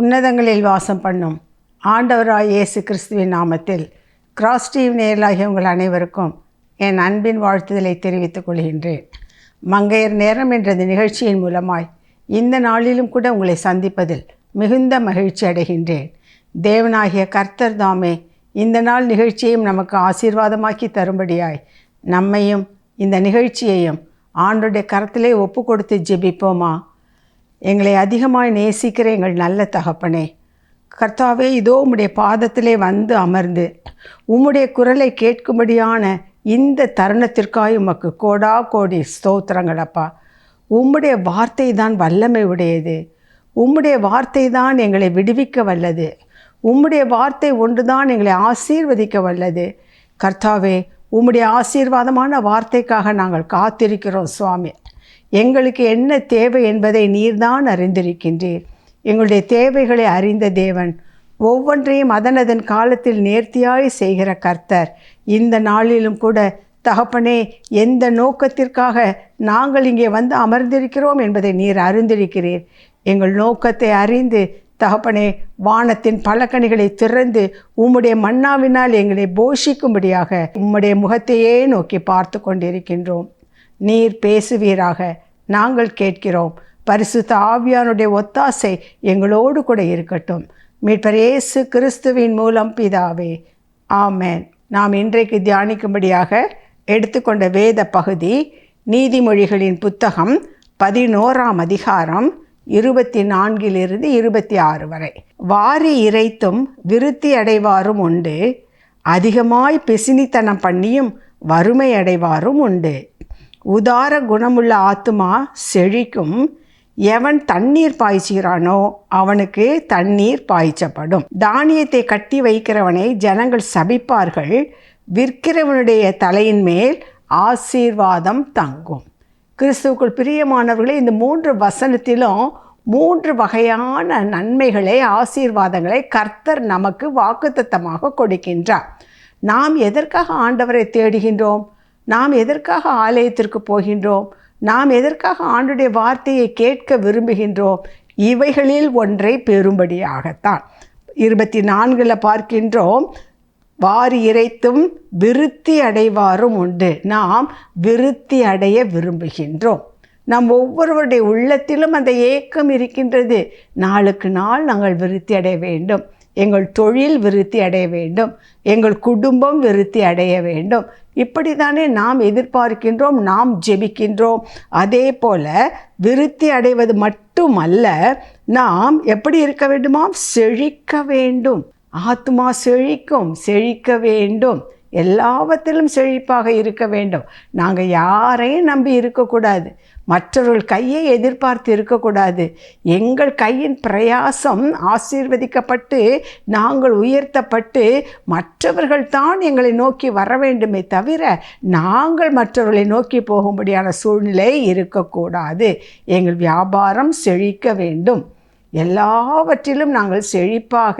உன்னதங்களில் வாசம் பண்ணும் ஆண்டவராய் இயேசு கிறிஸ்துவின் நாமத்தில் கிராஸ் டிவி நேயர்களாகிய உங்கள் அனைவருக்கும் என் அன்பின் வாழ்த்துதலை தெரிவித்துக் கொள்கின்றேன். மங்கையர் நேரம் என்ற இந்த நிகழ்ச்சியின் மூலமாய் இந்த நாளிலும் கூட உங்களை சந்திப்பதில் மிகுந்த மகிழ்ச்சி அடைகின்றேன். தேவனாகிய கர்த்தர் தாமே இந்த நாள் நிகழ்ச்சியையும் நமக்கு ஆசீர்வாதமாக்கி தரும்படியாய் நம்மையும் இந்த நிகழ்ச்சியையும் ஆண்டவருடைய கரத்திலே ஒப்பு கொடுத்து ஜெபிப்போமா? எங்களை அதிகமாய் நேசிக்கிற எங்கள் நல்ல தகப்பனே, கர்த்தாவே, இதோ உம்முடைய பாதத்திலே வந்து அமர்ந்து உம்முடைய குரலை கேட்கும்படியான இந்த தருணத்திற்காய் உமக்கு கோடா கோடி ஸ்தோத்திரங்கள் அப்பா. உம்முடைய வார்த்தை தான் வல்லமை உடையது. உம்முடைய வார்த்தை தான் எங்களை விடுவிக்க வல்லது. உம்முடைய வார்த்தை ஒன்றுதான் எங்களை ஆசீர்வதிக்க வல்லது. கர்த்தாவே, உம்முடைய ஆசீர்வாதமான வார்த்தைக்காக நாங்கள் காத்திருக்கிறோம் சுவாமி. எங்களுக்கு என்ன தேவை என்பதை நீர்தான் அறிந்திருக்கின்றீர். எங்களுடைய தேவைகளை அறிந்த தேவன், ஒவ்வொன்றையும் அதன் காலத்தில் நேர்த்தியாய் செய்கிற கர்த்தர், இந்த நாளிலும் கூட தகப்பனே, எந்த நோக்கத்திற்காக நாங்கள் இங்கே வந்து அமர்ந்திருக்கிறோம் என்பதை நீர் அறிந்திருக்கிறீர். எங்கள் நோக்கத்தை அறிந்து தகப்பனே, வானத்தின் பலகணிகளை திறந்து உம்முடைய மன்னாவினால் எங்களை போஷிக்கும்படியாக உம்முடைய முகத்தையே நோக்கி பார்த்து கொண்டிருக்கின்றோம். நீர் பேசுவீராக, நாங்கள் கேட்கிறோம். பரிசுத்த ஆவியானுடைய ஒத்தாசை எங்களோடு கூட இருக்கட்டும். மீட்பர் இயேசு கிறிஸ்துவின் மூலம் பிதாவே, ஆமென். நாம் இன்றைக்கு தியானிக்கும்படியாக எடுத்துக்கொண்ட வேத பகுதி நீதிமொழிகளின் புத்தகம் 11ஆம் அதிகாரம் 24 26 வரை. வாரி இறைத்தும் விருத்தி அடைவாரும் உண்டு, அதிகமாய் பிசினித்தனம் பண்ணியும் வறுமை அடைவாரும் உண்டு. உதார குணமுள்ள ஆத்துமா செழிக்கும், எவன் தண்ணீர் பாய்ச்சுகிறானோ அவனுக்கு தண்ணீர் பாய்ச்சப்படும். தானியத்தை கட்டி வைக்கிறவனை ஜனங்கள் சபிப்பார்கள், விற்கிறவனுடைய தலையின் மேல் ஆசீர்வாதம் தங்கும். கிறிஸ்துவுக்குள் பிரியமானவர்களே, இந்த 3 வசனத்திலும் 3 வகையான நன்மைகளை, ஆசீர்வாதங்களை கர்த்தர் நமக்கு வாக்குத்தத்தமாக கொடுக்கின்றார். நாம் எதற்காக ஆண்டவரை தேடுகின்றோம்? நாம் எதற்காக ஆலயத்திற்கு போகின்றோம்? நாம் எதற்காக ஆண்டுடைய வார்த்தையை கேட்க விரும்புகின்றோம்? இவைகளில் ஒன்றை பெறும்படியாகத்தான். 24 பார்க்கின்றோம், வாரி இறைத்தும் விருத்தி அடைவாரும் உண்டு. நாம் விருத்தி அடைய விரும்புகின்றோம். நம் ஒவ்வொருவருடைய உள்ளத்திலும் அந்த ஏக்கம் இருக்கின்றது. நாளுக்கு நாள் நாங்கள் விருத்தி அடைய வேண்டும். எங்கள் தொழில் விருத்தி அடைய வேண்டும். எங்கள் குடும்பம் விருத்தி அடைய வேண்டும். இப்படி தானே நாம் எதிர்பார்க்கின்றோம், நாம் ஜெபிக்கின்றோம். அதே போல விருத்தி அடைவது மட்டுமல்ல, நாம் எப்படி இருக்க வேண்டுமாம்? செழிக்க வேண்டும். ஆத்மா செழிக்கும், செழிக்க வேண்டும். எல்லாவற்றிலும் செழிப்பாக இருக்க வேண்டும். நாங்கள் யாரையும் நம்பி இருக்கக்கூடாது. மற்றவர்கள் கையை எதிர்பார்த்து இருக்கக்கூடாது. எங்கள் கையின் பிரயாசம் ஆசீர்வதிக்கப்பட்டு நாங்கள் உயர்த்தப்பட்டு மற்றவர்கள் தான் எங்களை நோக்கி வர வேண்டுமே தவிர நாங்கள் மற்றவர்களை நோக்கி போகும்படியான சூழ்நிலை இருக்கக்கூடாது. எங்கள் வியாபாரம் செழிக்க வேண்டும். எல்லாவற்றிலும் நாங்கள் செழிப்பாக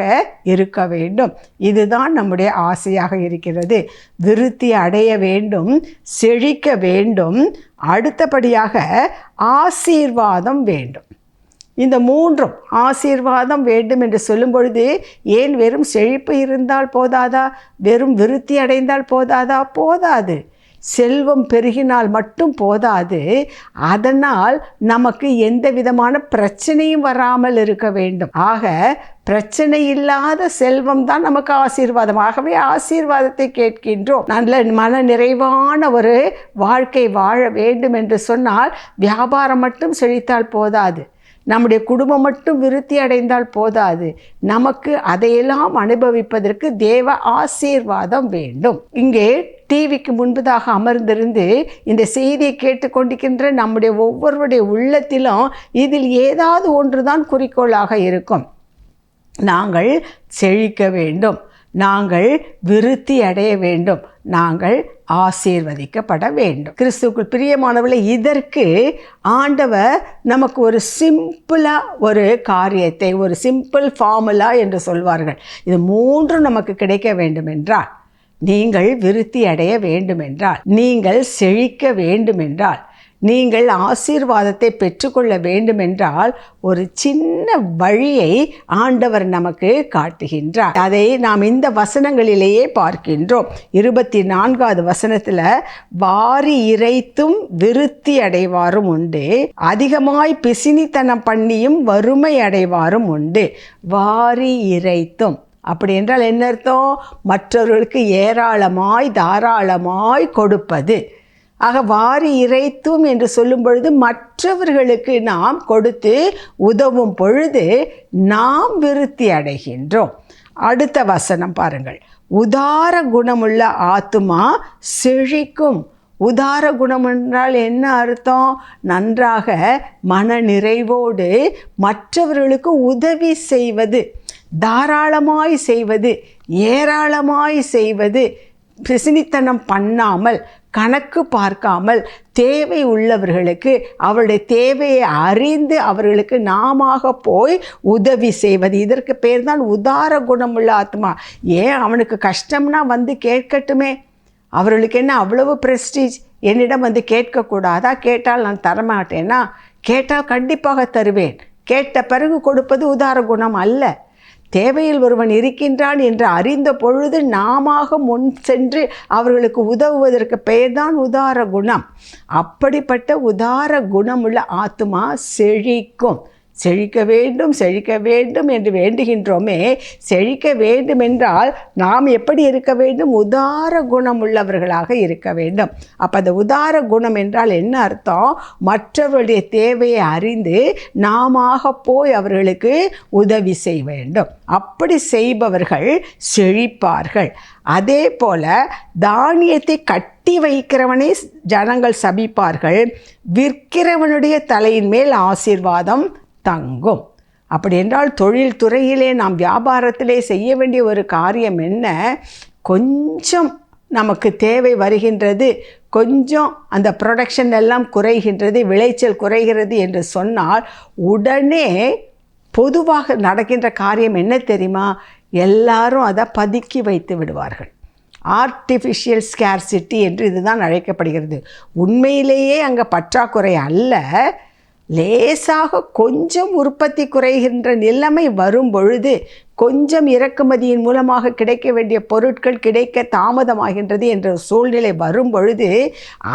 இருக்க வேண்டும். இதுதான் நம்முடைய ஆசையாக இருக்கிறது. விருத்தி அடைய வேண்டும், செழிக்க வேண்டும். அடுத்தபடியாக ஆசீர்வாதம் வேண்டும். இந்த 3 ஆசீர்வாதம் வேண்டும் என்று சொல்லும் பொழுது, ஏன் வெறும் செழிப்பு இருந்தால் போதாதா? வெறும் விருத்தி அடைந்தால் போதாதா? போதாது. செல்வம் பெருகினால் மட்டும் போதாது. அதனால் நமக்கு எந்த விதமான பிரச்சனையும் வராமல் இருக்க வேண்டும். ஆக பிரச்சனை இல்லாத செல்வம் தான் நமக்கு ஆசீர்வாதம். ஆகவே ஆசீர்வாதத்தை கேட்கின்றோம். நல்ல மன நிறைவான ஒரு வாழ்க்கை வாழ வேண்டும் என்று சொன்னால் வியாபாரம் மட்டும் செழித்தால் போதாது. நம்முடைய குடும்பம் மட்டும் விருத்தி அடைந்தால் போதாது. நமக்கு அதையெல்லாம் அனுபவிப்பதற்கு தேவ ஆசீர்வாதம் வேண்டும். இங்கே டிவிக்கு முன்பதாக அமர்ந்திருந்து இந்த செய்தியை கேட்டுக்கொண்டிருக்கின்ற நம்முடைய ஒவ்வொருவருடைய உள்ளத்திலும் இதில் ஏதாவது ஒன்றுதான் குறிக்கோளாக இருக்கும். நாங்கள் செழிக்க வேண்டும், நாங்கள் விருத்தி அடைய வேண்டும், நாங்கள் ஆசீர்வதிக்கப்பட வேண்டும். கிறிஸ்துவுக்குள் பிரியமானவர்களே, இதற்கு ஆண்டவர் நமக்கு ஒரு சிம்பிளாக ஒரு காரியத்தை, ஒரு சிம்பிள் ஃபார்முலா என்று சொல்வார்கள். இது 3 நமக்கு கிடைக்க வேண்டும் என்றால், நீங்கள் விருத்தி அடைய வேண்டுமென்றால், நீங்கள் செழிக்க வேண்டுமென்றால், நீங்கள் ஆசீர்வாதத்தை பெற்றுக்கொள்ள வேண்டுமென்றால் ஒரு சின்ன வழியை ஆண்டவர் நமக்கு காட்டுகின்றார். அதை நாம் இந்த வசனங்களிலேயே பார்க்கின்றோம். 24வது வசனத்தில், வாரி இறைத்தும் விருத்தி அடைவாரும் உண்டு, அதிகமாய் பிசினித்தனம் பண்ணியும் வறுமை அடைவாரும் உண்டு. வாரி இறைத்தும் அப்படி என்றால் என்ன அர்த்தம்? மற்றவர்களுக்கு ஏராளமாய் தாராளமாய் கொடுப்பது. ஆக வாரி இறைத்தும் என்று சொல்லும் பொழுது மற்றவர்களுக்கு நாம் கொடுத்து உதவும் பொழுது நாம் விருத்தி அடைகின்றோம். அடுத்த வசனம் பாருங்கள். உதார குணமுள்ள ஆத்துமா செழிக்கும். உதார குணம் என்றால் என்ன அர்த்தம்? நன்றாக மன நிறைவோடு மற்றவர்களுக்கு உதவி செய்வது, தாராளமாய் செய்வது, ஏராளமாய் செய்வது, பிசினித்தனம் பண்ணாமல், கணக்கு பார்க்காமல், தேவை உள்ளவர்களுக்கு அவருடைய தேவையை அறிந்து அவர்களுக்கு நாம போய் உதவி செய்வது. இதற்கு பேர் தான் உதார குணமுள்ள ஆத்மா. ஏன் அவனுக்கு கஷ்டம்னா வந்து கேட்கட்டுமே, அவர்களுக்கு என்ன அவ்வளவு ப்ரெஸ்டீஜ்? என்னிடம் வந்து கேட்கக்கூடாதா? கேட்டால் நான் தரமாட்டேனா? கேட்டால் கண்டிப்பாக தருவேன். கேட்ட பிறகு கொடுப்பது உதார குணம் அல்ல. தேவையில் ஒருவன் இருக்கின்றான் என்று அறிந்த பொழுது நாம முன் சென்று அவர்களுக்கு உதவுவதற்கு பெயர்தான் உதார குணம். அப்படிப்பட்ட உதார குணமுள்ள ஆத்துமா செழிக்கும். செழிக்க வேண்டும், செழிக்க வேண்டும் என்று வேண்டுகின்றோமே. செழிக்க வேண்டும் என்றால் நாம் எப்படி இருக்க வேண்டும்? உதார குணம் உள்ளவர்களாக இருக்க வேண்டும். அப்போ அந்த உதார குணம் என்றால் என்ன அர்த்தம்? மற்றவர்களுடைய தேவையை அறிந்து நாம போய் அவர்களுக்கு உதவி செய்ய வேண்டும். அப்படி செய்பவர்கள் செழிப்பார்கள். அதே போல தானியத்தை கட்டி வைக்கிறவனை ஜனங்கள் சபிப்பார்கள், விற்கிறவனுடைய தலையின் மேல் ஆசீர்வாதம் தங்கும். அப்படி என்றால் தொழில் துறையிலே நாம் வியாபாரத்திலே செய்ய வேண்டிய ஒரு காரியம் என்ன? கொஞ்சம் நமக்கு தேவை வருகின்றது, கொஞ்சம் அந்த ப்ரொடக்ஷன் எல்லாம் குறைகின்றது, விளைச்சல் குறைகிறது என்று சொன்னால் உடனே பொதுவாக நடக்கின்ற காரியம் என்ன தெரியுமா? எல்லாரும் அதை பதுக்கி வைத்து விடுவார்கள். ஆர்டிஃபிஷியல் ஸ்கேர்சிட்டி என்று இதுதான் அழைக்கப்படுகிறது. உண்மையிலேயே அங்கே பற்றாக்குறை அல்ல, லேசாக கொஞ்சம் உற்பத்தி குறைகின்ற நிலைமை வரும் பொழுது, கொஞ்சம் இறக்குமதியின் மூலமாக கிடைக்க வேண்டிய பொருட்கள் கிடைக்க தாமதமாகின்றது என்ற சூழ்நிலை வரும் பொழுது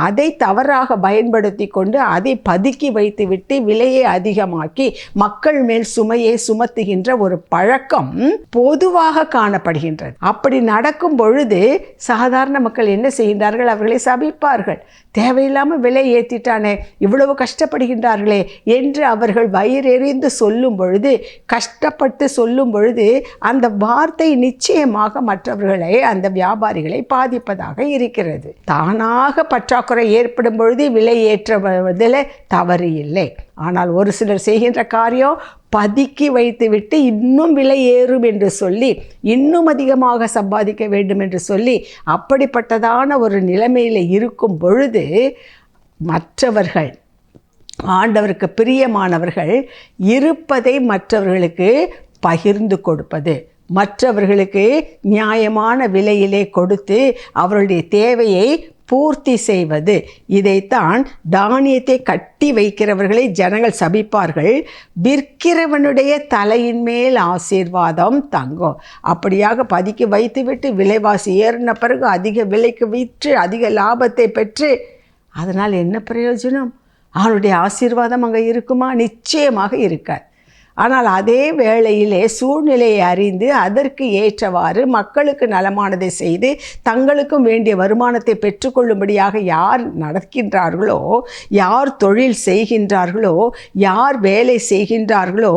அதை தவறாக பயன்படுத்தி கொண்டு அதை பதுக்கி வைத்துவிட்டு விலையை அதிகமாக்கி மக்கள் மேல் சுமையை சுமத்துகின்ற ஒரு பழக்கம் பொதுவாக காணப்படுகின்றது. அப்படி நடக்கும் பொழுது சாதாரண மக்கள் என்ன செய்கின்றார்கள்? அவர்களை சபிப்பார்கள். தேவையில்லாமல் விலை ஏற்றிட்டானே, இவ்வளவு கஷ்டப்படுகின்றார்களே என்று அவர்கள் வயிறெறிந்து சொல்லும் பொழுது, கஷ்டப்பட்டு சொல்லும் பொழுது அந்த வார்த்தை நிச்சயமாக மற்றவர்களை, அந்த வியாபாரிகளை பாதிப்பதாக இருக்கிறது. தானாக பற்றாக்குறை ஏற்படும் பொழுது விலை ஏற்றுவதில் தவறு இல்லை. ஆனால் ஒரு சிலர் செய்கின்ற காரியம் பதுக்கி வைத்துவிட்டு இன்னும் விலை ஏறும் என்று சொல்லி, இன்னும் அதிகமாக சம்பாதிக்க வேண்டும் என்று சொல்லி, அப்படிப்பட்டதான ஒரு நிலைமையில் இருக்கும் பொழுது மற்றவர்கள், ஆண்டவருக்கு பிரியமானவர்கள் இருப்பதை மற்றவர்களுக்கு பகிர்ந்து கொடுப்பது, மற்றவர்களுக்கு நியாயமான விலையிலே கொடுத்து அவர்களுடைய தேவையை பூர்த்தி செய்வது, இதைத்தான் தானியத்தை கட்டி வைக்கிறவர்களை ஜனங்கள் சபிப்பார்கள், விற்கிறவனுடைய தலையின் மேல் ஆசீர்வாதம் தங்கும். அப்படியாக பதுக்கி வைத்துவிட்டு விலைவாசி ஏறின பிறகு அதிக விலைக்கு விற்று அதிக லாபத்தை பெற்று அதனால் என்ன பிரயோஜனம்? அவனுடைய ஆசீர்வாதம் அங்கே இருக்குமா? நிச்சயமாக இருக்காது. ஆனால் அதே வேளையிலே சூழ்நிலையை அறிந்து அதற்கு ஏற்றவாறு மக்களுக்கு நலமானதை செய்து தங்களுக்கும் வேண்டிய வருமானத்தை பெற்றுக்கொள்ளும்படியாக யார் நடக்கின்றார்களோ, யார் தொழில் செய்கின்றார்களோ, யார் வேலை செய்கின்றார்களோ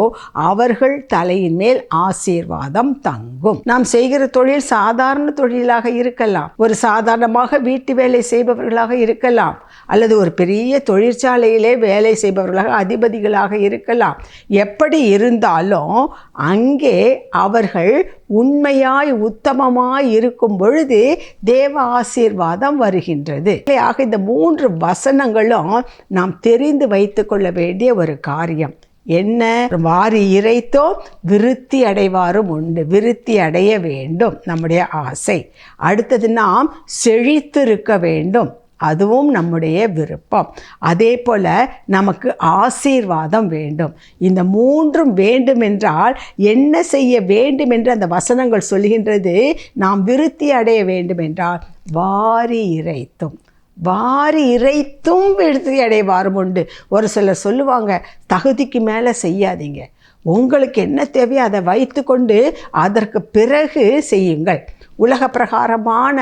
அவர்கள் தலையின் மேல் ஆசீர்வாதம் தங்கும். நாம் செய்கிற தொழில் சாதாரண தொழிலாக இருக்கலாம், ஒரு சாதாரணமாக வீட்டு வேலை செய்பவர்களாக இருக்கலாம், அல்லது ஒரு பெரிய தொழிற்சாலையிலே வேலை செய்பவர்களாக அதிபதிகளாக இருக்கலாம். எப்படி இருந்தாலும் அங்கே அவர்கள் உண்மையாய் உத்தமமாய் இருக்கும் பொழுது தேவ ஆசீர்வாதம் வருகின்றது. ஆக இந்த 3 வசனங்களும் நாம் தெரிந்து வைத்து கொள்ள வேண்டிய ஒரு காரியம் என்ன? வாரி இறைத்தோ விருத்தி அடைவாரும் உண்டு. விருத்தி அடைய வேண்டும் நம்முடைய ஆசை. அடுத்தது நாம் செழித்திருக்க வேண்டும். அதுவும் நம்முடைய விருப்பம். அதே போல் நமக்கு ஆசீர்வாதம் வேண்டும். இந்த மூன்றும் வேண்டும் என்றால் என்ன செய்ய வேண்டும் என்று அந்த வசனங்கள் சொல்கின்றது. நாம் விருத்தி அடைய வேண்டும் என்றால் வாரி இறைத்தும் விருத்தி அடைவாரும் உண்டு. ஒரு சிலர் சொல்லுவாங்க, தகுதிக்கு மேலே செய்யாதீங்க, உங்களுக்கு என்ன தேவையோ அதை வைத்து கொண்டு அதற்கு பிறகு செய்யுங்கள். உலக பிரகாரமான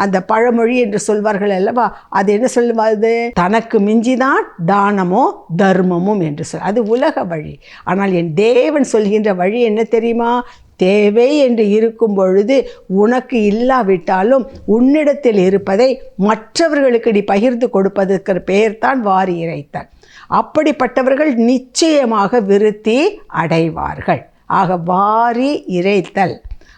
அந்த பழமொழி என்று சொல்வார்கள் அல்லவா, அது என்ன சொல்லுவது, தனக்கு மிஞ்சிதான் தானமோ தர்மமும் என்று அது உலக வழி. ஆனால் என் தேவன் சொல்கின்ற வழி என்ன தெரியுமா? தேவை என்று இருக்கும் பொழுது உனக்கு இல்லாவிட்டாலும் உன்னிடத்தில் இருப்பதை மற்றவர்களுக்கு நீ பகிர்ந்து கொடுப்பதற்கு பெயர்தான் வாரி இறைத்தல். அப்படிப்பட்டவர்கள் நிச்சயமாக விருத்தி அடைவார்கள். ஆக வாரி இறைத்தல்.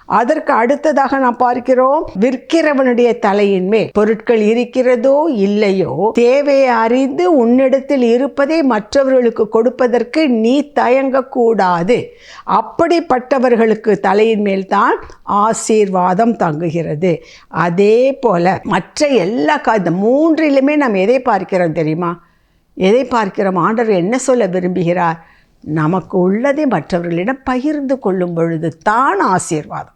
அதற்கு அடுத்ததாக நாம் பார்க்கிறோம், விற்கிறவனுடைய தலையின் மேல் பொருட்கள் இருக்கிறதோ இல்லையோ தேவையை அறிந்து உன்னிடத்தில் இருப்பதை மற்றவர்களுக்கு கொடுப்பதற்கு நீ தயங்கக்கூடாது. அப்படிப்பட்டவர்களுக்கு தலையின் மேல் தான் ஆசீர்வாதம் தங்குகிறது. அதே போல மற்ற எல்லா இந்த மூன்றிலுமே நாம் எதை பார்க்கிறோம் தெரியுமா? எதை பார்க்கிறோம்? ஆண்டவர் என்ன சொல்ல விரும்புகிறார்? நமக்கு உள்ளதை மற்றவர்களிடம் பகிர்ந்து கொள்ளும் பொழுது தான் ஆசீர்வாதம்.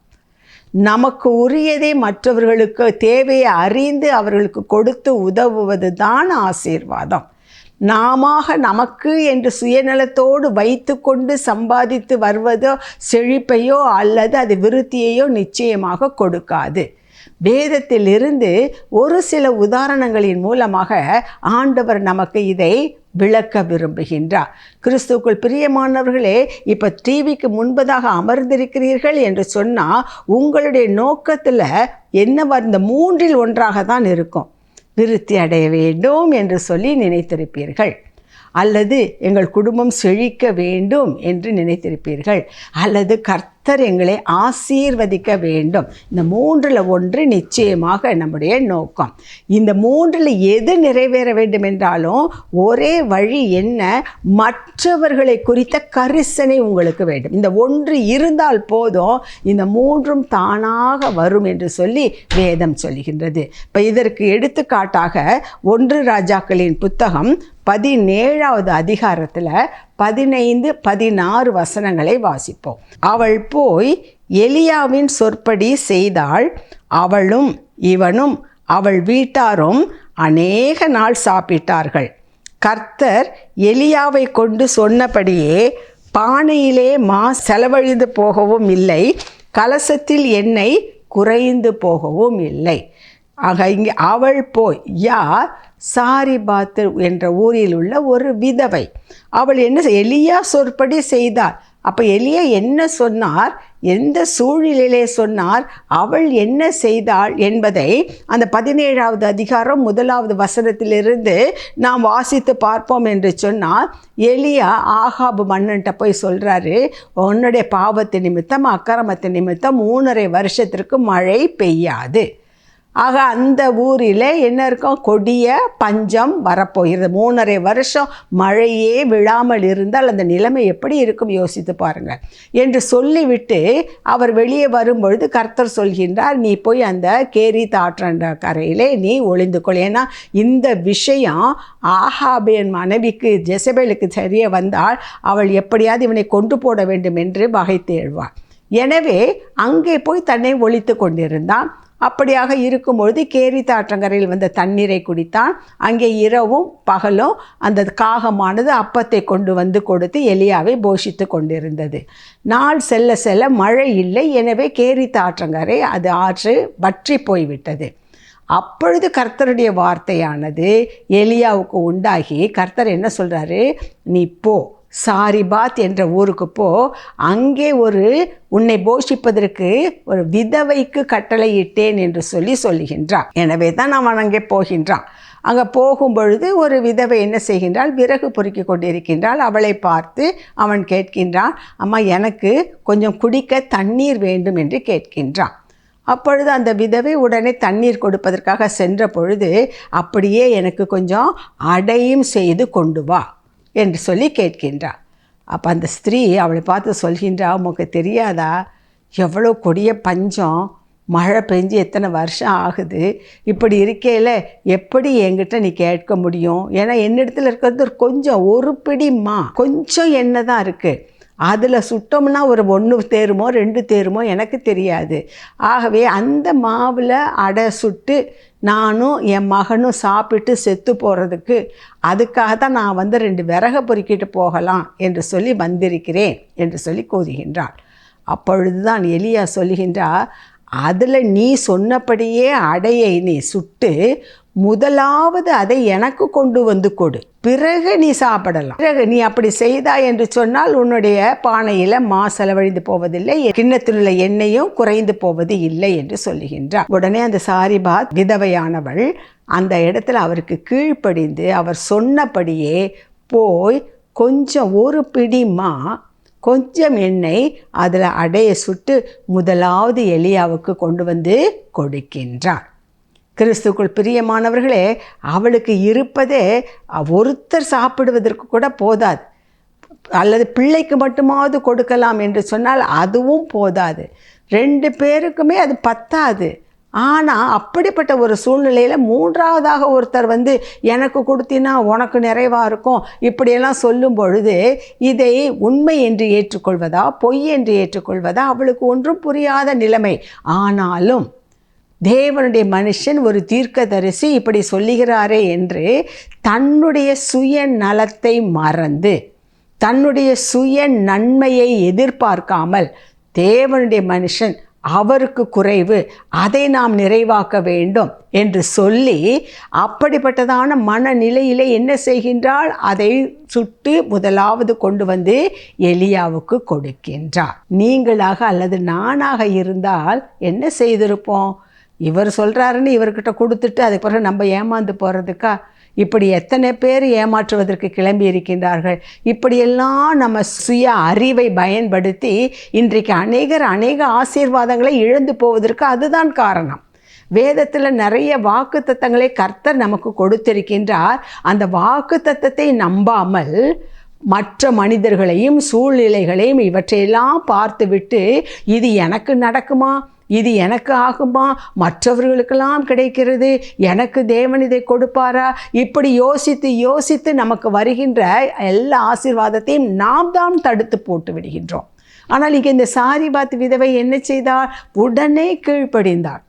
நமக்கு உரியதை மற்றவர்களுக்கு தேவையை அறிந்து அவர்களுக்கு கொடுத்து உதவுவது தான் ஆசீர்வாதம். நமக்கு என்று சுயநலத்தோடு வைத்து கொண்டு சம்பாதித்து வருவதோ செழிப்பையோ அல்லது அது விருத்தியையோ நிச்சயமாக கொடுக்காது. வேதத்திலிருந்து ஒரு சில உதாரணங்களின் மூலமாக ஆண்டவர் நமக்கு இதை விளக்க விரும்புகின்றார். கிறிஸ்துவுக்குள் பிரியமானவர்களே, இப்போ டிவிக்கு முன்பதாக அமர்ந்திருக்கிறீர்கள் என்று சொன்னால் உங்களுடைய நோக்கத்தில் என்னவா இந்த மூன்றில் ஒன்றாக தான் இருக்கும். விருத்தி அடைய வேண்டும் என்று சொல்லி நினைத்திருப்பீர்கள், அல்லது எங்கள் குடும்பம் செழிக்க வேண்டும் என்று நினைத்திருப்பீர்கள், அல்லது கர்த்தர் எங்களை ஆசீர்வதிக்க வேண்டும். இந்த மூன்றில் ஒன்று நிச்சயமாக நம்முடைய நோக்கம். இந்த மூன்றில் எது நிறைவேற வேண்டும் என்றாலும் ஒரே வழி என்ன? மற்றவர்களை குறித்த கரிசனை உங்களுக்கு வேண்டும். இந்த ஒன்று இருந்தால் போதும், இந்த மூன்றும் தானாக வரும் என்று சொல்லி வேதம் சொல்கின்றது. இப்போ இதற்கு எடுத்துக்காட்டாக 1 ராஜாக்களின் புத்தகம் 17வது அதிகாரத்தில் 15-16 வசனங்களை வாசிப்போம். அவள் போய் எலியாவின் சொற்படி செய்தாள். அவளும் இவனும் அவள் வீட்டாரும் அநேக நாள் சாப்பிட்டார்கள். கர்த்தர் எலியாவை கொண்டு சொன்னபடியே பானையிலே செலவழிந்து போகவும் இல்லை, கலசத்தில் எண்ணெய் குறைந்து போகவும் இல்லை. ஆக இங்கே அவள் போய் யார்? சாரிபாத் என்ற ஊரில் உள்ள ஒரு விதவை. அவள் என்ன எலியா சொற்படி செய்தார். அப்போ எலியா என்ன சொன்னார், எந்த சூழ்நிலையிலே சொன்னார், அவள் என்ன செய்தாள் என்பதை அந்த 17வது அதிகாரம் 1வது வசனத்திலிருந்து நாம் வாசித்து பார்ப்போம் என்று சொன்னால், எலியா ஆகாபு மன்னன்ட்ட போய் சொல்கிறாரு, உன்னுடைய பாவத்து நிமித்தம் அக்கிரமத்து நிமித்தம் 3.5 வருஷத்திற்கு மழை பெய்யாது. ஆக அந்த ஊரில் என்ன இருக்கும்? கொடிய பஞ்சம் வரப்போகிறது. 3.5 வருஷம் மழையே விழாமல் இருந்தால் அந்த நிலைமை எப்படி இருக்கும் யோசித்து பாருங்கள் என்று சொல்லிவிட்டு அவர் வெளியே வரும்பொழுது கர்த்தர் சொல்கின்றார், நீ போய் அந்த கேரித் ஆற்றண்ட கரையிலே நீ ஒளிந்து கொள். ஏன்னா இந்த விஷயம் ஆகாபின் மனைவிக்கு ஜெசபேலுக்கு தெரிய வந்தால் அவள் எப்படியாவது இவனை கொண்டு போட வேண்டும் என்று வகைத்து எழுவாள். எனவே அங்கே போய் தன்னை ஒளித்து கொண்டிருந்தான். அப்படியாக இருக்கும்பொழுது கேரித் ஆற்றங்கரையில் வந்த தண்ணீரை குடித்தான். அங்கே இரவும் பகலும் அந்த காகமானது அப்பத்தை கொண்டு வந்து கொடுத்து எலியாவை போஷித்து கொண்டிருந்தது. நாள் செல்ல செல்ல மழை இல்லை. எனவே கேரித் ஆற்றங்கரை அது ஆற்று வற்றி போய்விட்டது. அப்பொழுது கர்த்தருடைய வார்த்தையானது எலியாவுக்கு உண்டாகி கர்த்தர் என்ன சொல்கிறாரு, நீ போ, சாரிபாத் என்ற ஊருக்கு போ, அங்கே உன்னை போஷிப்பதற்கு ஒரு விதவைக்கு கட்டளையிட்டேன் என்று சொல்லுகின்றான். எனவே தான் அவன் அங்கே போகின்றான். அங்கே போகும்பொழுது ஒரு விதவை என்ன செய்கின்றாள், விறகு பொறுக்கி கொண்டிருக்கின்றாள். அவளை பார்த்து அவன் கேட்கின்றான், அம்மா எனக்கு கொஞ்சம் குடிக்க தண்ணீர் வேண்டும் என்று கேட்கின்றான். அப்பொழுது அந்த விதவை உடனே தண்ணீர் கொடுப்பதற்காக சென்ற பொழுது, அப்படியே எனக்கு கொஞ்சம் அடையும் செய்து கொண்டு வா என்று சொல்லி கேட்கின்றாள். அப்போ அந்த ஸ்திரீ அவளை பார்த்து சொல்கின்றா, உமக்கு தெரியாதா எவ்வளோ கொடிய பஞ்சம், மழை பெஞ்சு எத்தனை வருஷம் ஆகுது, இப்படி இருக்கையில் எப்படி என்கிட்ட நீ கேட்க முடியும்? ஏன்னா என்னிடத்துல இருக்கிறது கொஞ்சம் ஒரு பிடிமா கொஞ்சம் எண்ணெய் தான் இருக்குது. அதில் சுட்டோம்னா ஒரு 1 தேருமோ 2 தேருமோ எனக்கு தெரியாது. ஆகவே அந்த மாவில் அடை சுட்டு நானும் என் மகனும் சாப்பிட்டு செத்து போகிறதுக்கு அதுக்காக தான் நான் 2 விறகை பொறுக்கிட்டு போகலாம் என்று சொல்லி வந்திருக்கிறேன் என்று சொல்லி கூறுகின்றாள். அப்பொழுது தான் எலியா சொல்லுகின்றார், அதில் நீ சொன்னபடியே அடையை நீ சுட்டு முதலாவது அதை எனக்கு கொண்டு வந்து கொடு, பிறகு நீ சாப்பிடலாம். பிறகு நீ அப்படி செய்தாய் என்று சொன்னால் உன்னுடைய பானையில் மா செலவழிந்து போவதில்லை, கிண்ணத்தில் உள்ள எண்ணெயும் குறைந்து போவது இல்லை என்று சொல்லுகின்றார். உடனே அந்த சாரிபாத் விதவையானவள் அந்த இடத்துல அவருக்கு கீழ்ப்படிந்து அவர் சொன்னபடியே போய் கொஞ்சம் ஒரு பிடிமா கொஞ்சம் எண்ணெய் அதில் அடையை சுட்டு முதலாவது எலியாவுக்கு கொண்டு வந்து கொடுக்கின்றார். கிறிஸ்துக்குள் பிரியமானவர்களே, அவளுக்கு இருப்பதே ஒருத்தர் சாப்பிடுவதற்கு கூட போதாது, அல்லது பிள்ளைக்கு மட்டுமாவது கொடுக்கலாம் என்று சொன்னால் அதுவும் போதாது, 2 பேருக்குமே அது பத்தாது. ஆனால் அப்படிப்பட்ட ஒரு சூழ்நிலையில் 3ஆவதாக ஒருத்தர் வந்து எனக்கு கொடுத்தினா உனக்கு நிறைவாக இருக்கும் இப்படியெல்லாம் சொல்லும் பொழுது இதை உண்மை என்று ஏற்றுக்கொள்வதா பொய் என்று ஏற்றுக்கொள்வதா அவளுக்கு ஒன்றும் புரியாத நிலைமை. ஆனாலும் தேவனுடைய மனுஷன் ஒரு தீர்க்கதரிசி இப்படி சொல்லுகிறாரே என்று தன்னுடைய சுய நலத்தை மறந்து தன்னுடைய சுய நன்மையை எதிர்பார்க்காமல் தேவனுடைய மனுஷன் அவருக்கு குறைவு, அதை நாம் நிறைவாக்க வேண்டும் என்று சொல்லி அப்படிப்பட்டதான மனநிலையிலே என்ன செய்கின்றாள்? அதை சுட்டு முதலாவது கொண்டு வந்து எலியாவுக்கு கொடுக்கின்றார். நீங்களாக அல்லது நானாக இருந்தால் என்ன செய்திருப்போம்? இவர் சொல்கிறாருன்னு இவர்கிட்ட கொடுத்துட்டு அதுக்கு பிறகு நம்ம ஏமாந்து போகிறதுக்கா? இப்படி எத்தனை பேர் ஏமாற்றுவதற்கு கிளம்பி இருக்கின்றார்கள். இப்படியெல்லாம் நம்ம சுய அறிவை பயன்படுத்தி இன்றைக்கு அநேக ஆசீர்வாதங்களை இழந்து போவதற்கு அதுதான் காரணம். வேதத்தில் நிறைய வாக்குத்தத்தங்களை கர்த்தர் நமக்கு கொடுத்திருக்கின்றார். அந்த வாக்குத்தத்தத்தை நம்பாமல் மற்ற மனிதர்களையும் சூழ்நிலைகளையும் இவற்றையெல்லாம் பார்த்துவிட்டு இது எனக்கு நடக்குமா, இது எனக்கு ஆகுமா, மற்றவர்களுக்கெல்லாம் கிடைக்கிறது, எனக்கு தேவன் இதை கொடுப்பாரா, இப்படி யோசித்து நமக்கு வருகின்ற எல்லா ஆசீர்வாதத்தையும் நாம் தான் தடுத்து போட்டு விடுகின்றோம். ஆனால் இங்கே இந்த சாரிபாத் விதவை என்ன செய்தார்? உடனே கீழ்ப்படிந்தார்,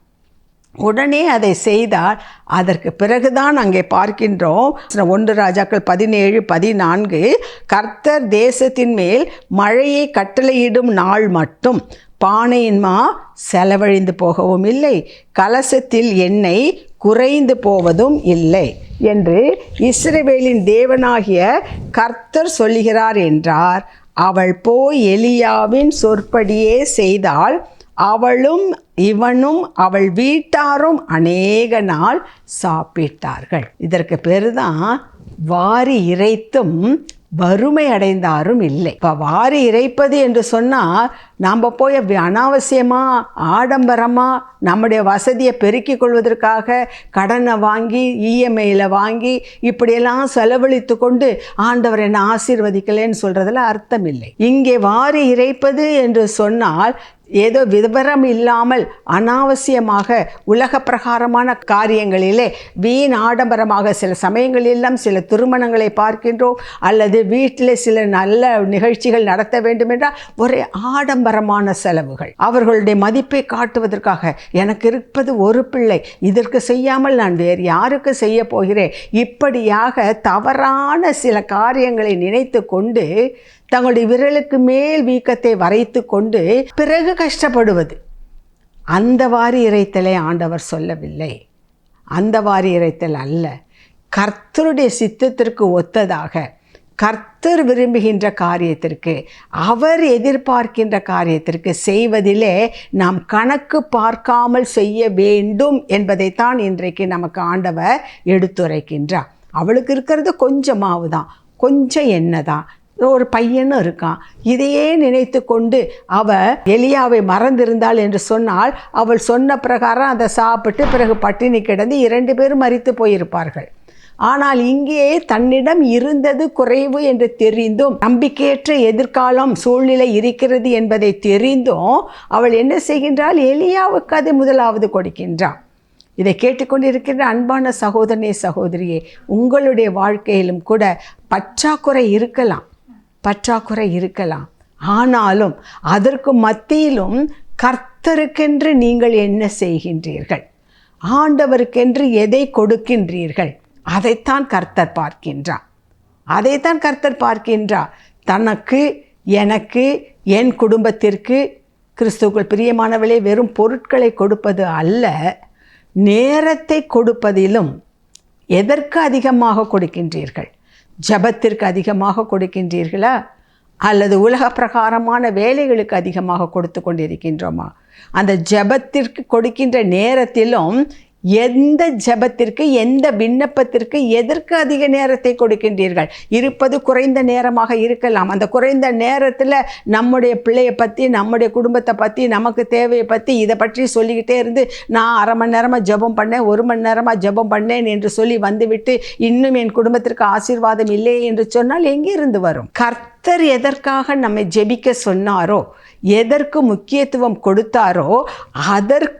உடனே அதை செய்தால். அதற்கு பிறகுதான் அங்கே பார்க்கின்றோம் 1 ராஜாக்கள் 17:14 கர்த்தர் தேசத்தின் மேல் மழையை கட்டளையிடும் நாள் மட்டும் பானையின் மா செலவழிந்து போகவும் இல்லை, கலசத்தில் எண்ணெய் குறைந்து போவதும் இல்லை என்று இஸ்ரவேலின் தேவனாகிய கர்த்தர் சொல்லுகிறார் என்றார். அவள் போய் எலியாவின் சொற்படியே செய்தால் அவளும் இவனும் அவள் வீட்டாரும் அநேக நாள் சாப்பிட்டார்கள். இதற்கு பேருதான் வாரி இறைத்தும் வறுமை அடைந்தாரும் இல்லை. இப்போ வாரி இறைப்பது என்று சொன்னால் நாம் போய் அனாவசியமாக ஆடம்பரமாக நம்முடைய வசதியை பெருக்கிக் கொள்வதற்காக கடனை வாங்கி இஎம்ஐயில் வாங்கி இப்படியெல்லாம் செலவழித்து கொண்டு ஆண்டவர் என்னை ஆசீர்வதிக்கலைன்னு சொல்கிறதுல அர்த்தம் இல்லை. இங்கே வாரி இறைப்பது என்று சொன்னால் ஏதோ விவரம் இல்லாமல் அனாவசியமாக உலக பிரகாரமான காரியங்களிலே வீண் ஆடம்பரமாக சில சமயங்களெல்லாம் சில திருமணங்களை பார்க்கின்றோம், அல்லது வீட்டில் சில நல்ல நிகழ்ச்சிகள் நடத்த வேண்டும் என்றால் ஒரே ஆடம்பரமான செலவுகள். அவர்களுடைய மதிப்பை காட்டுவதற்காக எனக்கு இருப்பது ஒரு பிள்ளை, இதற்கு செய்யாமல் நான் வேறு யாருக்கு செய்ய போகிறேன், இப்படியாக தவறான சில காரியங்களை நினைத்து கொண்டு தங்களுடைய விரலுக்கு மேல் வீக்கத்தை வரைத்து கொண்டு பிறகு கஷ்டப்படுவது. அந்த வாரி இறைத்தலை ஆண்டவர் சொல்லவில்லை, அந்த வாரி இறைத்தல் அல்ல. கர்த்தருடைய சித்தத்திற்கு ஒத்ததாக கர்த்தர் விரும்புகின்ற காரியத்திற்கு அவர் எதிர்பார்க்கின்ற காரியத்திற்கு செய்வதிலே நாம் கணக்கு பார்க்காமல் செய்ய வேண்டும் என்பதைத்தான் இன்றைக்கு நமக்கு ஆண்டவர் எடுத்துரைக்கின்றார். அவளுக்கு இருக்கிறது கொஞ்சம் மாவு தான், கொஞ்சம் எண்ணெய் தான், ஒரு பையனும் இருக்கான். இதையே நினைத்து கொண்டு அவள் எலியாவை மறந்திருந்தாள் என்று சொன்னால் அவள் சொன்ன பிரகாரம் அதை சாப்பிட்டு பிறகு பட்டினி கிடந்து 2 பேரும் மரித்து போயிருப்பார்கள். ஆனால் இங்கே தன்னிடம் இருந்தது குறைவு என்று தெரிந்தும், நம்பிக்கையற்ற எதிர்காலம் சூழ்நிலை இருக்கிறது என்பதை தெரிந்தும் அவள் என்ன செய்கின்றாள்? எலியாவுக்கு அதை முதலாவது கொடுக்கின்றாள். இதை கேட்டுக்கொண்டிருக்கின்ற அன்பான சகோதரனே, சகோதரியே, உங்களுடைய வாழ்க்கையிலும் கூட பற்றாக்குறை இருக்கலாம். ஆனாலும் அதற்கு மத்தியிலும் கர்த்தருக்கென்று நீங்கள் என்ன செய்கின்றீர்கள்? ஆண்டவருக்கென்று எதை கொடுக்கின்றீர்கள்? அதைத்தான் கர்த்தர் பார்க்கின்றார். தனக்கு, எனக்கு, என் குடும்பத்திற்கு, கிறிஸ்துவுக்குள் பிரியமானவளே, வெறும் பொருட்களை கொடுப்பது அல்ல, நேரத்தை கொடுப்பதிலும் எதற்கு அதிகமாக கொடுக்கின்றீர்கள்? ஜெபத்திற்கு அதிகமாக கொடுக்கின்றீர்களா? அல்லது உலக பிரகாரமான வேலைகளுக்கு அதிகமாக கொடுத்து கொண்டிருக்கின்றோமா? அந்த ஜெபத்திற்கு கொடுக்கின்ற நேரத்திலும் எந்த ஜெபத்திற்கு, எந்த விண்ணப்பத்திற்கு, எதற்கு அதிக நேரத்தை கொடுக்கின்றீர்கள்? இருப்பது குறைந்த நேரமாக இருக்கலாம். அந்த குறைந்த நேரத்தில் நம்முடைய பிள்ளையை பற்றி, நம்முடைய குடும்பத்தை பற்றி, நமக்கு தேவையை பற்றி, இதை பற்றி சொல்லிக்கிட்டே இருந்து நான் 1/2 மணி நேரமாக ஜெபம் பண்ணேன், 1 மணி நேரமாக ஜெபம் பண்ணேன் என்று சொல்லி வந்துவிட்டு இன்னும் என் குடும்பத்திற்கு ஆசீர்வாதம் இல்லையே என்று சொன்னால் எங்கிருந்து வரும்? கர்த்தர் எதற்காக நம்மை ஜெபிக்க சொன்னாரோ, எதற்கு முக்கியத்துவம் கொடுத்தாரோ அதற்கு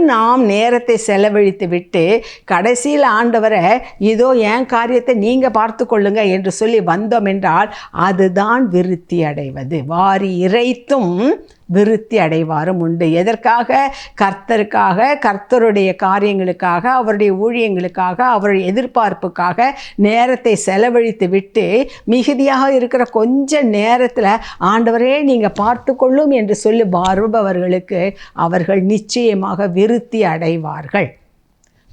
நாம் நேரத்தை செலவழித்து விட்டு கடைசியில் ஆண்டவரை இதோ என் காரியத்தை நீங்கள் பார்த்து கொள்ளுங்க என்று சொல்லி வந்தோம் என்றால் அதுதான் விருத்தி அடைவது. வாரி இறைத்தும் விருத்தி அடைவாரும் உண்டு. எதற்காக? கர்த்தருக்காக, கர்த்தருடைய காரியங்களுக்காக, அவருடைய ஊழியங்களுக்காக, அவருடைய எதிர்பார்ப்புக்காக நேரத்தை செலவழித்து விட்டு மிகுதியாக இருக்கிற கொஞ்ச நேரத்தில் ஆண்டவரே நீங்கள் பார்த்து கொள்ளும் என்று சொல்லி வருபவர்களுக்கு அவர்கள் நிச்சயமாக விருத்தி அடைவார்கள்.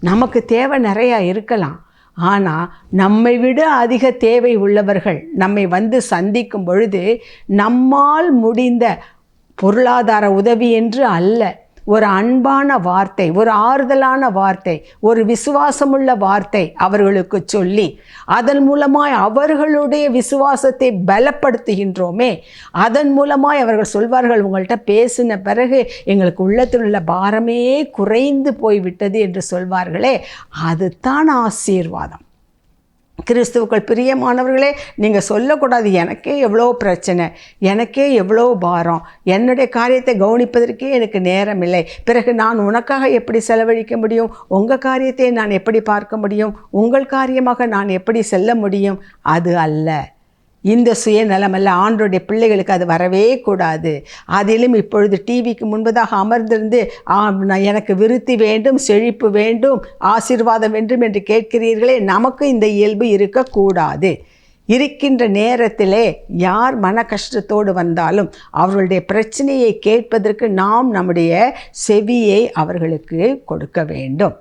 நமக்கு தேவை நிறையா இருக்கலாம், ஆனால் நம்மை விட அதிக தேவை உள்ளவர்கள் நம்மை வந்து சந்திக்கும் பொழுது நம்மால் முடிந்த பொருளாதார உதவி என்று அல்ல, ஒரு அன்பான வார்த்தை, ஒரு ஆறுதலான வார்த்தை, ஒரு விசுவாசமுள்ள வார்த்தை அவர்களுக்கு சொல்லி அதன் மூலமாய் அவர்களுடைய விசுவாசத்தை பலப்படுத்துகின்றோமே. அதன் மூலமாய் அவர்கள் சொல்வார்கள், உங்கள்கிட்ட பேசின பிறகு எங்களுக்கு உள்ளத்தில் உள்ள பாரமே குறைந்து போய்விட்டது என்று சொல்வார்களே, அதுதான் ஆசீர்வாதம். கிறிஸ்துவுக்குள் பிரியமானவர்களே, நீங்கள் சொல்லக்கூடாது எனக்கே எவ்வளோ பிரச்சனை, எனக்கே எவ்வளோ பாரம், என்னுடைய காரியத்தை கவனிப்பதற்கே எனக்கு நேரம் இல்லை, பிறகு நான் உனக்காக எப்படி செலவழிக்க முடியும்? உங்கள் காரியத்தை நான் எப்படி பார்க்க முடியும்? உங்கள் காரியமாக நான் எப்படி செல்ல முடியும்? அது அல்ல. இந்த சுயநலமல்ல. ஆண்டோடைய பிள்ளைகளுக்கு அது வரவே கூடாது. அதிலும் இப்பொழுது டிவிக்கு முன்பதாக அமர்ந்திருந்து எனக்கு விருத்தி வேண்டும், செழிப்பு வேண்டும், ஆசீர்வாதம் வேண்டும் என்று கேட்கிறீர்களே, நமக்கு இந்த இயல்பு இருக்கக்கூடாது. இருக்கின்ற நேரத்திலே யார் மன கஷ்டத்தோடு வந்தாலும் அவர்களுடைய பிரச்சனையை கேட்பதற்கு நாம் நம்முடைய செவியை அவர்களுக்கு கொடுக்க வேண்டும்.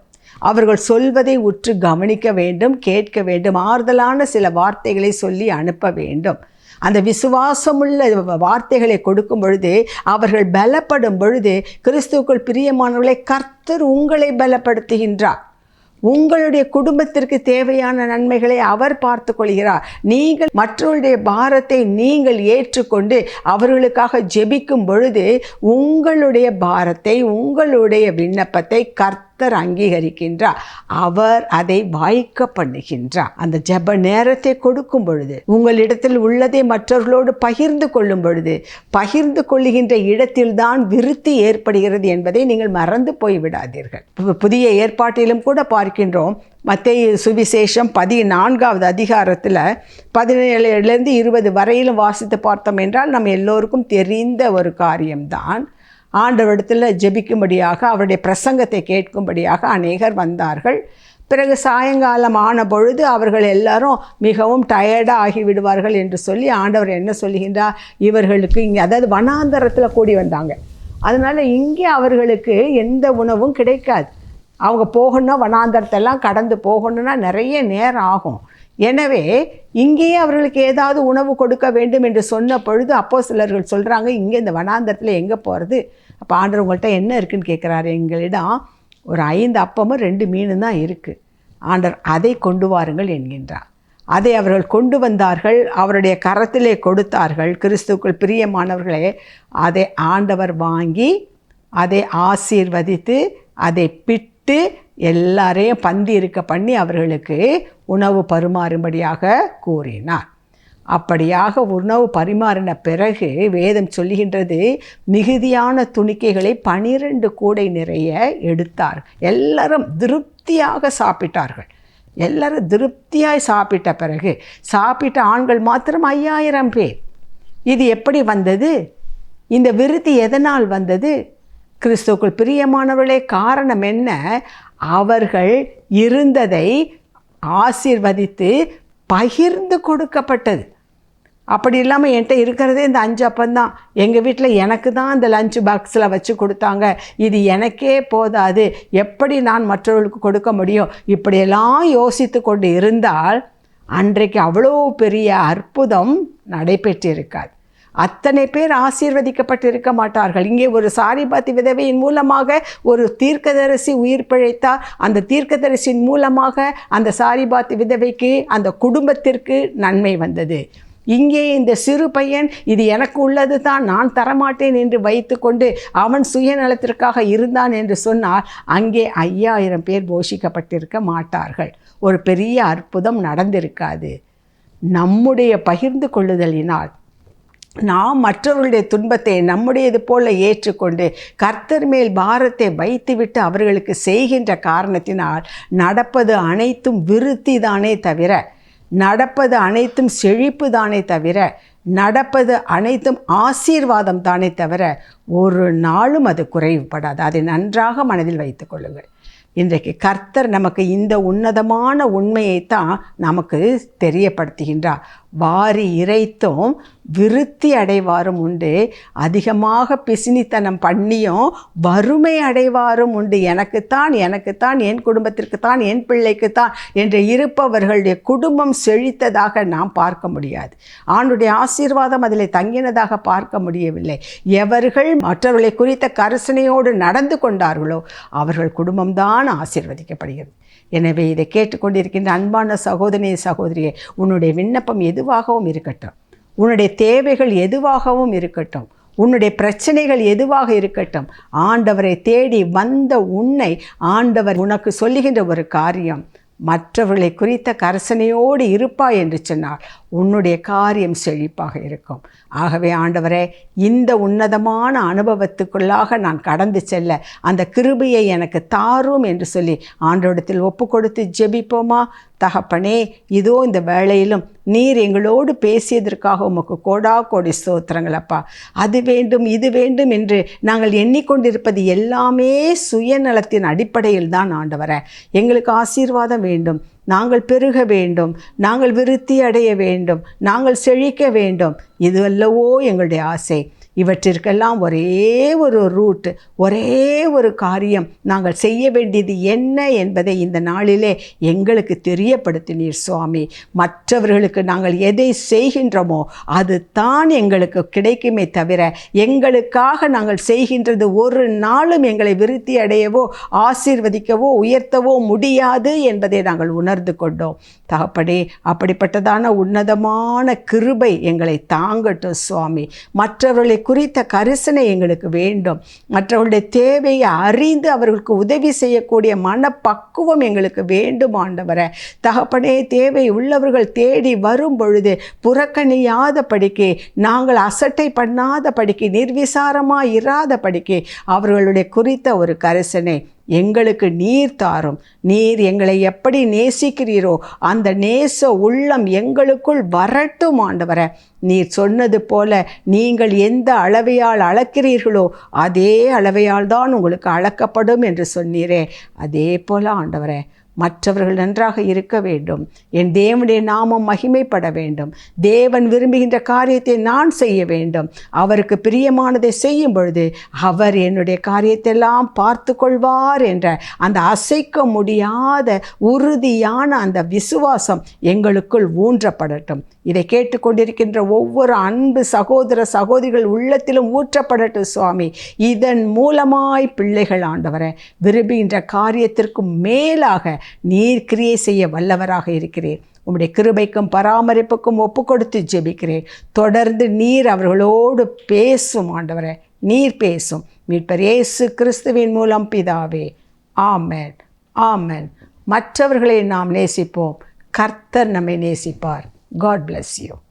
அவர்கள் சொல்வதை உற்று கவனிக்க வேண்டும், கேட்க வேண்டும். ஆறுதலான சில வார்த்தைகளை சொல்லி அனுப்ப வேண்டும். அந்த விசுவாசமுள்ள வார்த்தைகளை கொடுக்கும் பொழுது, அவர்கள் பலப்படும் பொழுது, கிறிஸ்துவுக்குள் பிரியமானவர்களை, கர்த்தர் உங்களை பலப்படுத்துகின்றார். உங்களுடைய குடும்பத்திற்கு தேவையான நன்மைகளை அவர் பார்த்து கொள்கிறார். நீங்கள் மற்றவருடைய பாரத்தை நீங்கள் ஏற்றுக்கொண்டு அவர்களுக்காக ஜெபிக்கும் பொழுது உங்களுடைய பாரத்தை, உங்களுடைய விண்ணப்பத்தை கர்த்தர் அங்கீகரிக்கின்றார். அவர் அதை வாய்க்க பண்ணுகின்றார். அந்த ஜெப நேரத்தை கொடுக்கும் பொழுது, உங்களிடத்தில் உள்ளதை மற்றவர்களோடு பகிர்ந்து கொள்ளும் பொழுது, பகிர்ந்து கொள்ளுகின்ற இடத்தில்தான் விருத்தி ஏற்படுகிறது என்பதை நீங்கள் மறந்து போய்விடாதீர்கள். புதிய ஏற்பாட்டிலும் கூட பார்க்கின்றோம். மத்தேயு சுவிசேஷம் 14வது அதிகாரத்தில் 17லேருந்து 20 வரையிலும் வாசித்து பார்த்தோம் என்றால் நம்ம எல்லோருக்கும் தெரிந்த ஒரு காரியம்தான். ஆண்டவரிடத்தில் ஜெபிக்கும்படியாக, அவருடைய பிரசங்கத்தை கேட்கும்படியாக அநேகர் வந்தார்கள். பிறகு சாயங்காலம் ஆன பொழுது அவர்கள் எல்லாரும் மிகவும் டயர்டாக ஆகிவிடுவார்கள் என்று சொல்லி ஆண்டவர் என்ன சொல்லுகின்றார்? இவர்களுக்கு இங்கே, அதாவது வனாந்தரத்தில் கூடி வந்தாங்க, அதனால் இங்கே அவர்களுக்கு எந்த உணவும் கிடைக்காது. அவங்க போகணுன்னா வனாந்தரத்தெல்லாம் கடந்து போகணுன்னா நிறைய நேரம் ஆகும். எனவே இங்கேயே அவர்களுக்கு ஏதாவது உணவு கொடுக்க வேண்டும் என்று சொன்ன பொழுது அப்போஸ்தலர்கள் சொல்கிறாங்க, இங்கே இந்த வனாந்தரத்தில் எங்கே போகிறது? அப்போ ஆண்டவர் உங்கள்கிட்ட என்ன இருக்குதுன்னு கேட்குறாரு. எங்களிடம் ஒரு 5 அப்பமும் 2 மீனும் தான் இருக்குது. ஆண்டவர் அதை கொண்டு வாருங்கள் என்கின்றார். அதை அவர்கள் கொண்டு வந்தார்கள், அவருடைய கரத்திலே கொடுத்தார்கள். கிறிஸ்துவுக்குள் பிரியமானவர்களே, அதை ஆண்டவர் வாங்கி அதை ஆசீர்வதித்து அதை பிட்டு விட்டு எல்லாரையும் பந்தி இருக்க பண்ணி அவர்களுக்கு உணவு பரிமாறும்படியாக கூறினார். அப்படியாக உணவு பரிமாறின பிறகு வேதம் சொல்லுகின்றது, மிகுதியான துணிக்கைகளை 12 கூடை நிறைய எடுத்தார். எல்லாரும் திருப்தியாக சாப்பிட்டார்கள். எல்லாரும் திருப்தியாய் சாப்பிட்ட பிறகு சாப்பிட்ட ஆண்கள் மாத்திரம் 5000 பேர். இது எப்படி வந்தது? இந்த விருத்தி எதனால் வந்தது? கிறிஸ்துவுக்குள் பிரியமானவர்களே, காரணம் என்ன? அவர்கள் இருந்ததை ஆசீர்வதித்து பகிர்ந்து கொடுக்கப்பட்டது. அப்படி இல்லாமல் என்கிட்ட இருக்கிறதே இந்த 5 அப்பந்தான், எங்கள் வீட்டில் எனக்கு தான் இந்த லஞ்ச் பாக்ஸில் வச்சு கொடுத்தாங்க, இது எனக்கே போதாது, எப்படி நான் மற்றவர்களுக்கு கொடுக்க முடியும், இப்படியெல்லாம் யோசித்து கொண்டு இருந்தால் அன்றைக்கு அவ்வளோ பெரிய அற்புதம் நடைபெற்றிருக்காது. அத்தனை பேர் ஆசீர்வதிக்கப்பட்டிருக்க மாட்டார்கள். இங்கே ஒரு சாரிபாத்தி விதவையின் மூலமாக ஒரு தீர்க்கதரிசி உயிர் பிழைத்தார். அந்த தீர்க்கதரிசியின் மூலமாக அந்த சாரிபாத்தி விதவைக்கு, அந்த குடும்பத்திற்கு நன்மை வந்தது. இங்கே இந்த சிறு பையன் இது எனக்கு உள்ளது தான், நான் தரமாட்டேன் என்று வைத்து கொண்டு அவன் சுயநலத்திற்காக இருந்தான் என்று சொன்னால் அங்கே 5000 பேர் போஷிக்கப்பட்டிருக்க மாட்டார்கள். ஒரு பெரிய அற்புதம் நடந்திருக்காது. நம்முடைய பகிர்ந்து கொள்ளுதலினால் நாம் மற்றவர்களுடைய துன்பத்தை நம்முடையது போல ஏற்றுக்கொண்டு கர்த்தர் மேல் பாரத்தை வைத்துவிட்டு அவர்களுக்கு செய்கின்ற காரணத்தினால் நடப்பது அனைத்தும் விருத்தி தானே தவிர, நடப்பது அனைத்தும் செழிப்பு தானே தவிர, நடப்பது அனைத்தும் ஆசீர்வாதம் தானே தவிர ஒரு நாளும் அது குறைவுபடாது. அதை நன்றாக மனதில் வைத்து கொள்ளுங்கள். இன்றைக்கு கர்த்தர் நமக்கு இந்த உன்னதமான உண்மையைத்தான் நமக்கு தெரியப்படுத்துகின்றார். வாரி இறைத்தும் விருத்தி அடைவாரும் உண்டு, அதிகமாக பிசினித்தனம் பண்ணியும் வறுமை அடைவாரும் உண்டு. எனக்குத்தான், என் குடும்பத்திற்குத்தான், என் பிள்ளைக்குத்தான் என்று இருப்பவர்களுடைய குடும்பம் செழித்ததாக நாம் பார்க்க முடியாது. ஆண்டுடைய ஆசீர்வாதம் அதில் தங்கினதாக பார்க்க முடியவில்லை. எவர்கள் மற்றவர்களை குறித்த கரிசனையோடு நடந்து கொண்டார்களோ அவர்கள் குடும்பம்தான் ஆசீர்வதிக்கப்படுகிறது. எனவே இதை கேட்டுக்கொண்டிருக்கின்ற அன்பான சகோதரி சகோதரியே, உன்னுடைய விண்ணப்பம் எதுவாகவும் இருக்கட்டும், உன்னுடைய தேவைகள் எதுவாகவும் இருக்கட்டும், உன்னுடைய பிரச்சனைகள் எதுவாக இருக்கட்டும், ஆண்டவரை தேடி வந்த உன்னை ஆண்டவர் உனக்கு சொல்லுகின்ற ஒரு காரியம், மற்றவர்களை குறித்த கரிசனையோடு இருப்பாய் என்று சொன்னால் உன்னுடைய காரியம் செழிப்பாக இருக்கும். ஆகவே ஆண்டவரே, இந்த உன்னதமான அனுபவத்துக்குள்ளாக நான் கடந்து செல்ல அந்த கிருபையை எனக்கு தாரும் என்று சொல்லி ஆண்டவரிடத்தில் ஒப்பு கொடுத்து ஜெபிப்போமா? தகப்பனே, இதோ இந்த வேளையிலும் நீர் எங்களோடு பேசியதற்காக உமக்கு கோடி ஸ்தோத்திரங்களப்பா. அது வேண்டும் இது வேண்டும் என்று நாங்கள் எண்ணிக்கொண்டிருப்பது எல்லாமே சுயநலத்தின் அடிப்படையில் தான் ஆண்டவரே. எங்களுக்கு ஆசீர்வாதம் வேண்டும், நாங்கள் பெருக வேண்டும், நாங்கள் விருத்தி அடைய வேண்டும், நாங்கள் செழிக்க வேண்டும். இது அல்லவோ எங்களுடைய ஆசை. இவற்றிற்கெல்லாம் ஒரே ஒரு ரூட், ஒரே ஒரு காரியம், நாங்கள் செய்ய வேண்டியது என்ன என்பதை இந்த நாளிலே எங்களுக்கு தெரியப்படுத்தினீர் சுவாமி. மற்றவர்களுக்கு நாங்கள் எதை செய்கின்றோமோ அது தான் எங்களுக்கு கிடைக்குமே தவிர, எங்களுக்காக நாங்கள் செய்கின்றது ஒரு நாளும் எங்களை விருத்தி அடையவோ ஆசீர்வதிக்கவோ உயர்த்தவோ முடியாது என்பதை நாங்கள் உணர்ந்து கொண்டோம். தகப்பனே, அப்படிப்பட்டதான உன்னதமான கிருபை எங்களை தாங்கட்டும் சுவாமி. மற்றவர்களை குறித்த கரிசனை எங்களுக்கு வேண்டும். மற்றவர்களுடைய தேவையை அறிந்து அவர்களுக்கு உதவி செய்யக்கூடிய மனப்பக்குவம் எங்களுக்கு வேண்டும் ஆண்டவரே. தகப்பனே, தேவை உள்ளவர்கள் தேடி வரும் பொழுது புறக்கணியாத படிக்கு, நாங்கள் அசட்டை பண்ணாத படிக்கு, நிர்விசாரமாக இராத படிக்கு அவர்களுடைய குறித்த ஒரு கரிசனை எங்களுக்கு நீர் தாரும். நீர் எங்களை எப்படி நேசிக்கிறீரோ அந்த நேச உள்ளம் எங்களுக்குள் வரட்டும் ஆண்டவரே. நீர் சொன்னது போல நீங்கள் எந்த அளவையால் அளக்கிறீர்களோ அதே அளவையால் தான் உங்களுக்கு அளக்கப்படும் என்று சொன்னீரே. அதே போல ஆண்டவரே, மற்றவர்கள் நன்றாக இருக்க வேண்டும், என் தேவனுடைய நாமம் மகிமைப்பட வேண்டும், தேவன் விரும்புகின்ற காரியத்தை நான் செய்ய வேண்டும், அவருக்கு பிரியமானதை செய்யும் பொழுது அவர் என்னுடைய காரியத்தெல்லாம் பார்த்து கொள்வார் என்ற அந்த அசைக்க முடியாத உறுதியான அந்த விசுவாசம் எங்களுக்குள் ஊன்றப்படட்டும். இதை கேட்டுக்கொண்டிருக்கின்ற ஒவ்வொரு அன்பு சகோதர சகோதரிகள் உள்ளத்திலும் ஊற்றப்படட்டும் சுவாமி. இதன் மூலமாய் பிள்ளைகள் ஆண்டவரை விரும்புகின்ற காரியத்திற்கு மேலாக நீர் கிரியை செய்ய வல்லவராக இருக்கிறீர். உம்முடைய கிருபைக்கும் பராமரிப்புக்கும் ஒப்பு கொடுத்து ஜெபிக்கிறேன். தொடர்ந்து நீர் அவர்களோடு பேசும் ஆண்டவரே, நீர் பேசும். மீட்பர் இயேசு கிறிஸ்துவின் மூலம் பிதாவே, ஆமென், ஆமென். மற்றவர்களை நாம் நேசிப்போம், கர்த்தர் நம்மை நேசிப்பார். God bless you.